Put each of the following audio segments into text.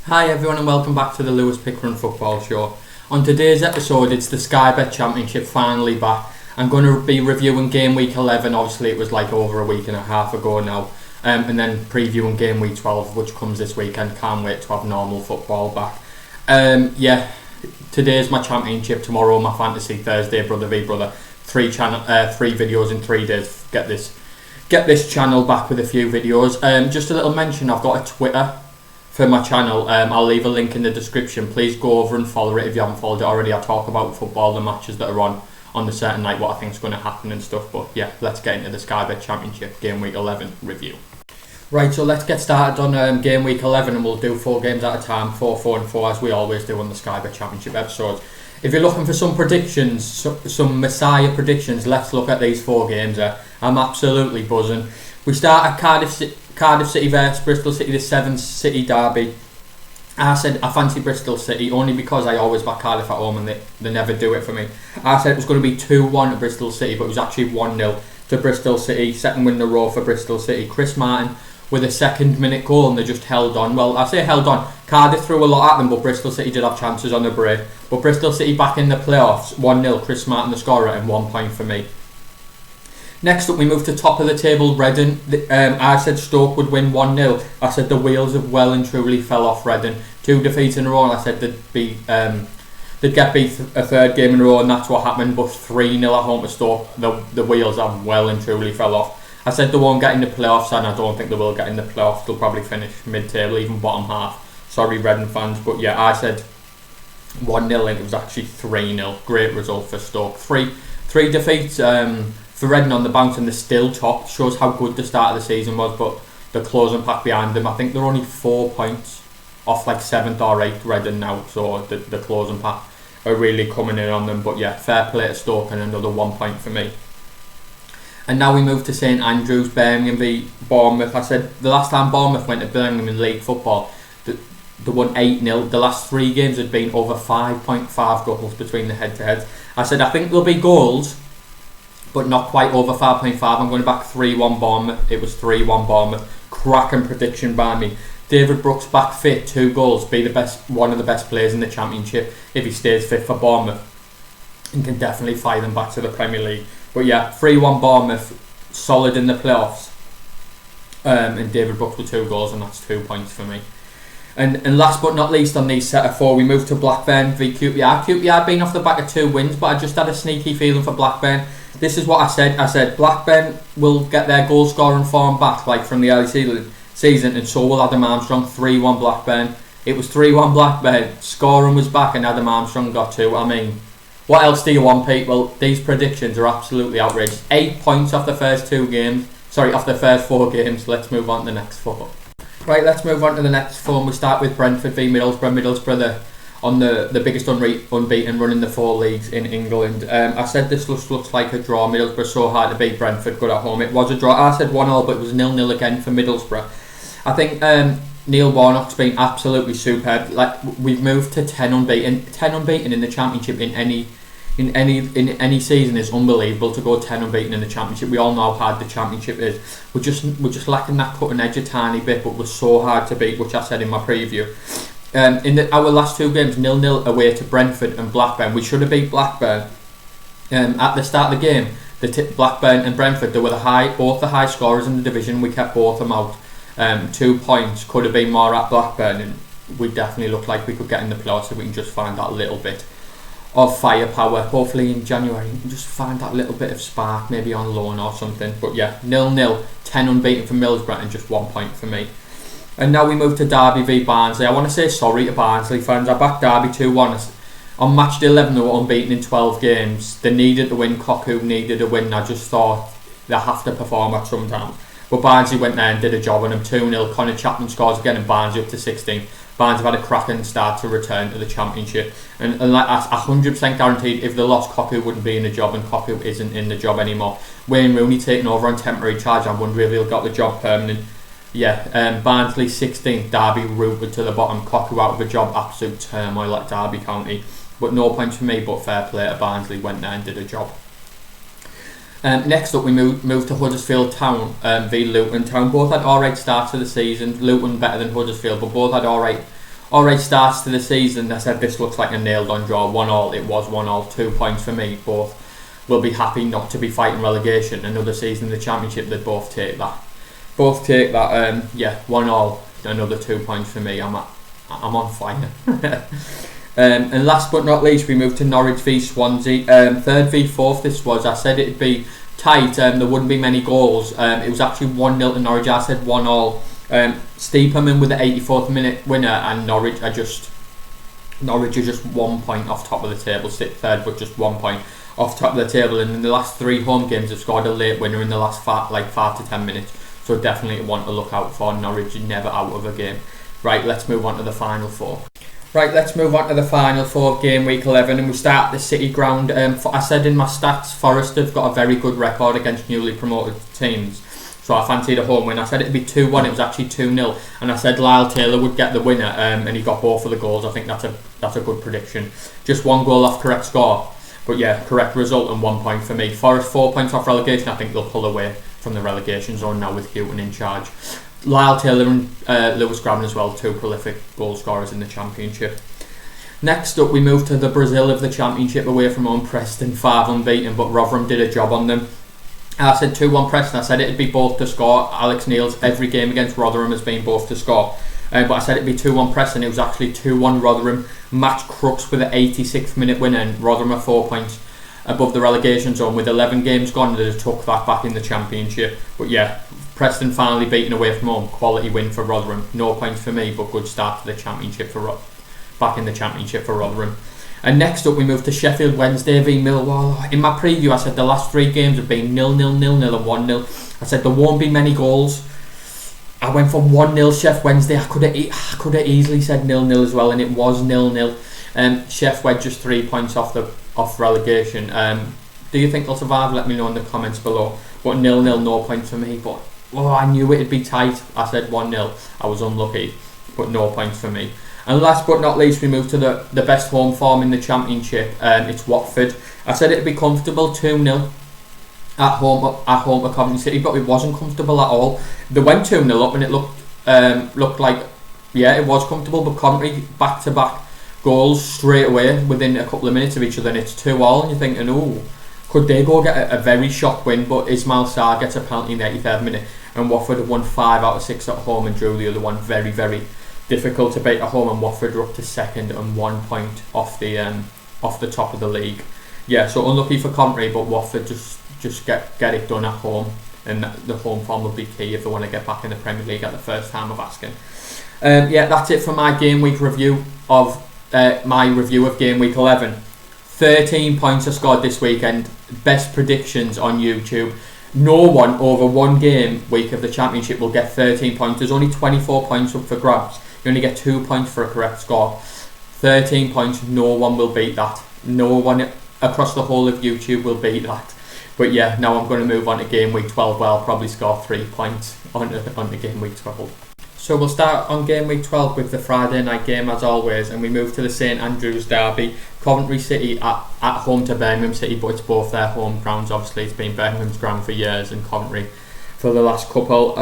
Hi everyone and welcome back to the Lewis Pickering Football Show. On today's episode it's the Sky Bet Championship finally back. I'm going to be reviewing game week 11, obviously it was like over a week and a half ago now, and then previewing game week 12 which comes this weekend. Can't wait to have normal football back. Today's my championship, tomorrow my fantasy, Thursday brother v brother. Three videos in 3 days. Get this channel back with a few videos. Just a little mention, I've got a Twitter for my channel. I'll leave a link in the description. Please go over and follow it if you haven't followed it already. I talk about football, the matches that are on the certain night, what I think is going to happen and stuff. But yeah, let's get into the Sky Bet Championship game week 11 review. Right, so let's get started on game week 11 and we'll do 4 games at a time, 4, 4 and 4 as we always do on the Sky Bet Championship episodes. If you're looking for some predictions, some messiah predictions, let's look at these 4 games. I'm absolutely buzzing. We start at Cardiff City vs Bristol City, the 7th City derby. I said I fancy Bristol City only because I always back Cardiff at home and they never do it for me. I said it was going to be 2-1 to Bristol City, but it was actually 1-0 to Bristol City. Second win in a row for Bristol City. Chris Martin with a second-minute goal and they just held on. Well, I say held on. Cardiff threw a lot at them, but Bristol City did have chances on the break. But Bristol City back in the playoffs, 1-0. Chris Martin the scorer and 1 point for me. Next up we move to top of the table, Reading. I said Stoke would win 1-0. I said the wheels have well and truly fell off Reading. 2 defeats in a row and I said they'd get beat a 3rd game in a row and that's what happened. But 3-0 at home to Stoke, the wheels have well and truly fell off. I said they won't get in the playoffs and I don't think they will get in the playoffs. They'll probably finish mid-table, even bottom half. Sorry Reading fans, but yeah, I said 1-0 and it was actually 3-0. Great result for Stoke. Three defeats for Reading on the bounce and they're still top. Shows how good the start of the season was, but the closing pack behind them, I think they're only 4 points off like 7th or 8th Reading now, so the closing pack are really coming in on them. But yeah, fair play to Stoke and another 1 point for me. And now we move to St Andrews, Birmingham v Bournemouth. I said the last time Bournemouth went to Birmingham in league football, they won 8-0. The last 3 games had been over 5.5 goals between the head-to-heads. I said I think there'll be goals, but not quite over 5.5. I'm going back 3-1 Bournemouth. It was 3-1 Bournemouth. Cracking prediction by me. David Brooks back fit, 2 goals. Be one of the best players in the Championship if he stays fit for Bournemouth, and can definitely fire them back to the Premier League. But yeah, 3-1 Bournemouth, solid in the playoffs. And David Brooks with 2 goals, and that's 2 points for me. And last but not least on these set of 4, we move to Blackburn v QPR. QPR had been off the back of 2 wins, but I just had a sneaky feeling for Blackburn. This is what I said. I said Blackburn will get their goal scoring form back like from the early season, and so will Adam Armstrong. 3-1 Blackburn. It was 3-1 Blackburn. Scoring was back and Adam Armstrong got 2. I mean, what else do you want, Pete? Well, these predictions are absolutely outrageous. 8 points off the first 4 games. Let's move on to the next 4. Right, let's move on to the next 4. We start with Brentford v Middlesbrough. Middlesbrough on the biggest unbeaten run in the 4 leagues in England. I said this looks like a draw. Middlesbrough so hard to beat Brentford, good at home. It was a draw. I said 1-0, but it was 0-0 again for Middlesbrough. I think Neil Warnock's been absolutely superb. Like, we've moved to 10 unbeaten. 10 unbeaten in the Championship in any season is unbelievable. To go 10 unbeaten in the Championship, we all know how hard the Championship is. We're just lacking that cutting edge a tiny bit, but we're so hard to beat, which I said in my preview. Our last 2 games, 0-0 away to Brentford and Blackburn. We should have beat Blackburn. At the start of the game, Blackburn and Brentford, they were both the high scorers in the division. We kept both of them out. 2 points could have been more at Blackburn, and we definitely looked like we could get in the playoffs if we can just find that little bit of firepower. Hopefully in January we can just find that little bit of spark, maybe on loan or something. But yeah, 0-0, 10 unbeaten for Middlesbrough and just 1 point for me. And now we move to Derby v Barnsley. I want to say sorry to Barnsley fans. I backed Derby 2-1. On match day 11 they were unbeaten in 12 games. They needed to win. Koku needed a win. I just thought they have to perform at some time. But Barnsley went there and did a job on them. 2-0. Connor Chapman scores again and Barnsley up to 16. Barnes have had a cracking start to return to the Championship, and like 100% guaranteed if they lost, Koku wouldn't be in the job, and Koku isn't in the job anymore. Wayne Rooney taking over on temporary charge. I wonder if he'll got the job permanent. Yeah, Barnsley 16, Derby rooted to the bottom. Koku out of a job, absolute turmoil at Derby County. But no points for me, but fair play to Barnsley, went there and did a job. Next up we move to Huddersfield Town v Luton Town. Both had alright starts to the season. Luton better than Huddersfield, but both had alright alright starts to the season. I said this looks like a nailed on draw, 1-1. It was 1-1, 2 points for me. Both will be happy not to be fighting relegation. Another season in the Championship, they both take that. Yeah, 1-1, another 2 points for me. I'm on fire. And last but not least, we moved to Norwich v Swansea. 3rd v 4th this was. I said it'd be tight, there wouldn't be many goals. It was actually 1-0 to Norwich. I said 1-1. Steeperman with the 84th minute winner, and Norwich are just 1 point off top of the table. Sit third, but just 1 point off top of the table. And in the last 3 home games, they've scored a late winner in the last 5 to 10 minutes. So definitely one to look out for. Norwich are never out of a game. Right, let's move on to the final 4. Right, let's move on to the final 4 of game week 11, and we start at the City ground. I said in my stats, Forest have got a very good record against newly promoted teams, so I fancied a home win. I said it'd be 2-1, it was actually 2-0, and I said Lyle Taylor would get the winner, and he got both of the goals. I think that's a good prediction. Just 1 goal off correct score, but yeah, correct result and 1 point for me. Forest 4 points off relegation. I think they'll pull away from the relegation zone now with Houghton in charge. Lyle Taylor and Lewis Grabban as well, 2 prolific goal scorers in the Championship. Next up, we move to the Brazil of the Championship, away from home. Preston 5 unbeaten, but Rotherham did a job on them. I said 2-1 Preston. I said it'd be both to score. Alex Neil's every game against Rotherham has been both to score. But I said it'd be 2-1 Preston. It was actually 2-1 Rotherham. Matt Crooks with an 86th minute winner, and Rotherham are 4 points above the relegation zone with 11 games gone. They took that back in the Championship. But yeah, Preston finally beaten away from home. Quality win for Rotherham. No points for me, but good start to the Championship back in the Championship for Rotherham. And next up, we move to Sheffield Wednesday v Millwall. In my preview, I said the last 3 games have been 0-0, 0-0 and 1-0. I said there won't be many goals. I went for 1-0 Sheff Wednesday. I could have easily said 0-0 as well, and it was 0-0. Sheff Wed just 3 points off relegation. Do you think they'll survive? Let me know in the comments below. But 0-0, no points for me. But I knew it'd be tight. I said 1-0. I was unlucky, but no points for me. And last but not least, we move to the best home form in the Championship. It's Watford. I said it'd be comfortable, 2-0 at home to Coventry City, but it wasn't comfortable at all. They went 2-0 up, and it looked like, yeah, it was comfortable. But Coventry back-to-back goals straight away within a couple of minutes of each other, and it's 2-2. And you're thinking, oh, could they go get a very shock win? But Ismail Sarr gets a penalty in the 83rd minute, and Watford have won 5 out of 6 at home and drew the other one. Very, very difficult to beat at home, and Watford are up to 2nd and 1 point off the top of the league. Yeah, so unlucky for Coventry, but Watford just get it done at home, and the home form will be key if they want to get back in the Premier League at the first time of asking. Yeah, that's it for my game week review of game week 11. 13 points are scored this weekend. Best predictions on YouTube. No one over 1 game week of the Championship will get 13 points. There's only 24 points up for grabs. You only get 2 points for a correct score. 13 points, no one will beat that. No one across the whole of YouTube will beat that. But yeah, now I'm going to move on to game week 12, where I'll probably score 3 points on the game week 12. So we'll start on game week 12 with the Friday night game as always, and we move to the St Andrews derby. Coventry City at home to Birmingham City, but it's both their home grounds. Obviously, it's been Birmingham's ground for years and Coventry for the last couple.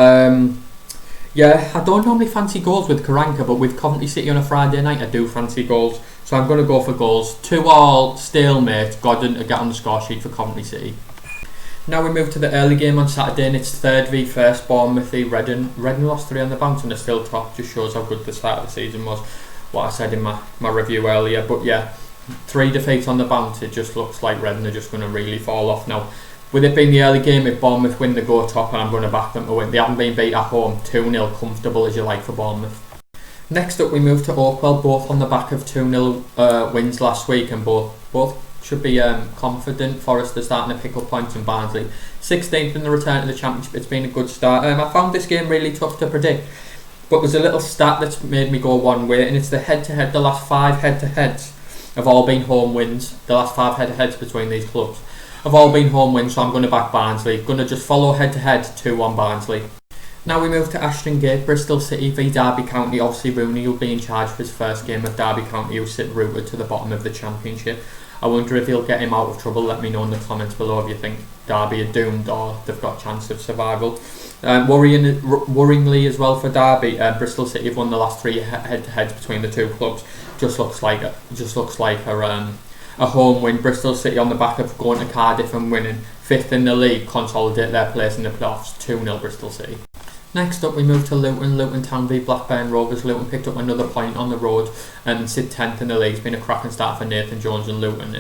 Yeah, I don't normally fancy goals with Karanka, but with Coventry City on a Friday night, I do fancy goals. So I'm going to go for goals. 2-2 stalemate. Godden to get on the score sheet for Coventry City. Now we move to the early game on Saturday, and it's 3rd v 1st Bournemouth v Reading. Reading lost 3 on the bounce and they're still top. Just shows how good the start of the season was. What I said in my review earlier. But yeah, 3 defeats on the bounce. It just looks like Reading are just going to really fall off now. With it being the early game, if Bournemouth win, they go top, and I'm going to back them to win. They haven't been beat at home. 2-0, comfortable as you like for Bournemouth. Next up, we move to Oakwell, both on the back of 2-0 wins last week, and both should be confident. Forest are starting to pick up points, in Barnsley 16th in the return to the Championship. It's been a good start. I found this game really tough to predict, but there's a little stat that's made me go one way, and it's the head-to-head. The last 5 head-to-heads have all been home wins. The last 5 head-to-heads between these clubs have all been home wins, so I'm going to back Barnsley. Going to just follow head-to-head, 2-1 Barnsley. Now we move to Ashton Gate, Bristol City v Derby County. Obviously Rooney will be in charge for his first game of Derby County, who sit rooted to the bottom of the Championship. I wonder if he'll get him out of trouble. Let me know in the comments below if you think Derby are doomed or they've got a chance of survival. Worryingly as well for Derby, Bristol City have won the last 3 head-to-heads between the two clubs. Just looks like a home win. Bristol City, on the back of going to Cardiff and winning 5th in the league, consolidate their place in the playoffs. 2-0 Bristol City. Next up we move to Luton Town v Blackburn Rovers. Luton picked up another point on the road and sit 10th in the league. It's been a cracking start for Nathan Jones and Luton,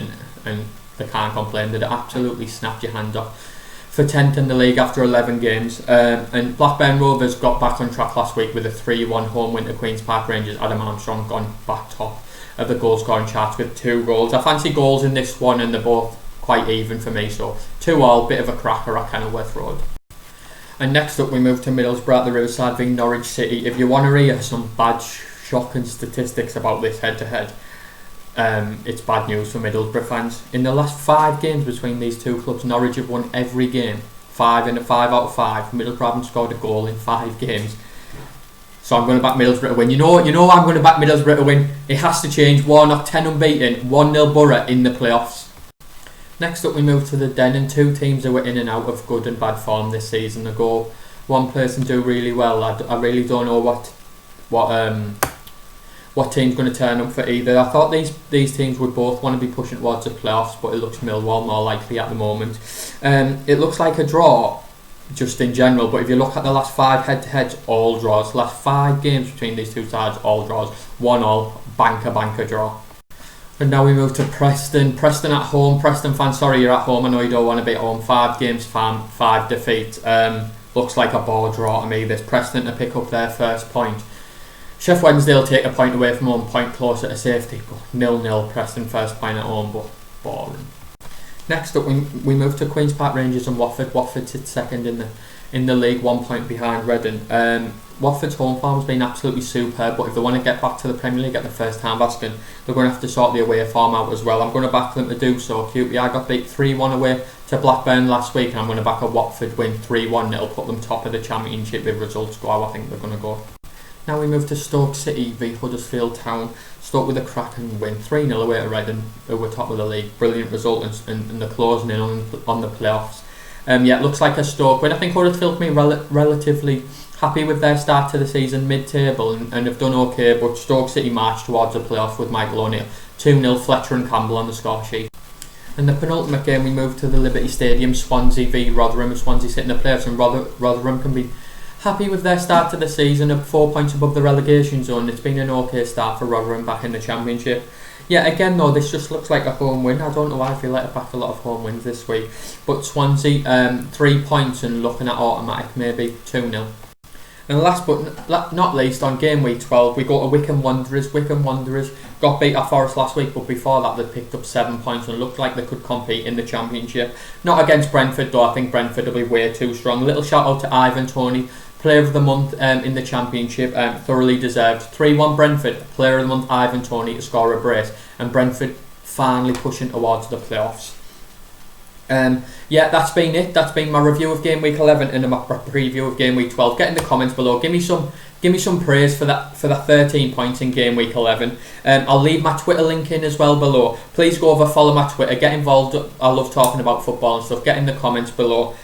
and they can't complain. They absolutely snapped your hand off for 10th in the league after 11 games. And Blackburn Rovers got back on track last week with a 3-1 home win to Queen's Park Rangers. Adam Armstrong gone back top of the goal scoring charts with 2 goals. I fancy goals in this one, and they're both quite even for me, so 2-2, bit of a cracker at Kenilworth Road. And next up we move to Middlesbrough at the Riverside v Norwich City. If you want to hear some bad, shocking statistics about this head-to-head, it's bad news for Middlesbrough fans. In the last 5 games between these two clubs, Norwich have won every game. 5 out of 5. Middlesbrough haven't scored a goal in 5 games. So I'm going to back Middlesbrough to win. You know I'm going to back Middlesbrough to win. It has to change. Warnock 10 unbeaten, 1-0 Borough in the playoffs. Next up we move to the Den, and 2 teams who are in and out of good and bad form this season. They go one place and do really well. I really don't know what team's going to turn up for either. I thought these teams would both want to be pushing towards the playoffs, but it looks Millwall more likely at the moment. It looks like a draw just in general, but if you look at the last 5 head-to-heads, all draws. Last 5 games between these two sides, all draws. 1-1, banker draw. And now we move to Preston. Preston at home. Preston fans, sorry you're at home. I know you don't want to be at home. 5 games, 5 defeats. Looks like a ball draw to me. This Preston to pick up their first point. Sheff Wednesday will take a point away from home, point closer to safety. But 0-0 Preston first point at home, but boring. Next up we move to Queen's Park Rangers and Watford. Watford sits second in the league, 1 point behind Reading. Watford's home form has been absolutely superb, but if they want to get back to the Premier League at the first time asking, they're going to have to sort the away form out as well. I'm going to back them to do so. QPR got beat 3-1 away to Blackburn last week, and I'm going to back a Watford win 3-1. It'll put them top of the Championship if results go how I think they're going to go. Now we move to Stoke City v Huddersfield Town. Stoke with a cracking win, 3-0 away to Reading, who were top of the league. Brilliant result, and they're closing in on the playoffs. It looks like a Stoke win. I think Huddersfield have been relatively happy with their start to the season, mid-table, and have done okay, but Stoke City marched towards the playoffs with Michael O'Neill. 2-0 Fletcher and Campbell on the score sheet. In the penultimate game we move to the Liberty Stadium, Swansea v Rotherham. Swansea sit in the playoffs, and Rotherham can be happy with their start to the season, at 4 points above the relegation zone. It's been an okay start for Rotherham back in the Championship. Yeah, again though, this just looks like a home win. I don't know why I feel like I backed a lot of home wins this week. But Swansea, 3 points and looking at automatic, maybe 2-0. And last but not least, on game week 12, we go to Wycombe Wanderers. Wycombe Wanderers got beat at Forest last week, but before that they picked up 7 points and looked like they could compete in the Championship. Not against Brentford though, I think Brentford will be way too strong. Little shout out to Ivan Toney, Player of the Month in the Championship, thoroughly deserved. 3-1 Brentford, Player of the Month Ivan Toney to score a brace, and Brentford finally pushing towards the playoffs. That's been it. That's been my review of game week 11 and my preview of game week 12. Get in the comments below. Give me some praise for that 13 points in game week 11. I'll leave my Twitter link in as well below. Please go over, follow my Twitter, get involved. I love talking about football and stuff. Get in the comments below.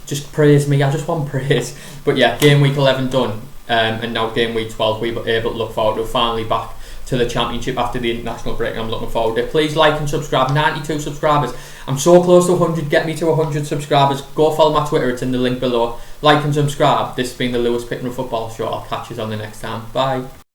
Just praise me. I just want praise. But yeah, game week 11 done, and now game week 12 we were able to look forward to finally back to the Championship after the international break. I'm looking forward to it. Please like and subscribe. 92 subscribers. I'm so close to 100. Get me to 100 subscribers. Go follow my Twitter. It's in the link below. Like and subscribe. This has been the Lewis Pickering Football Show. I'll catch you on the next time. Bye.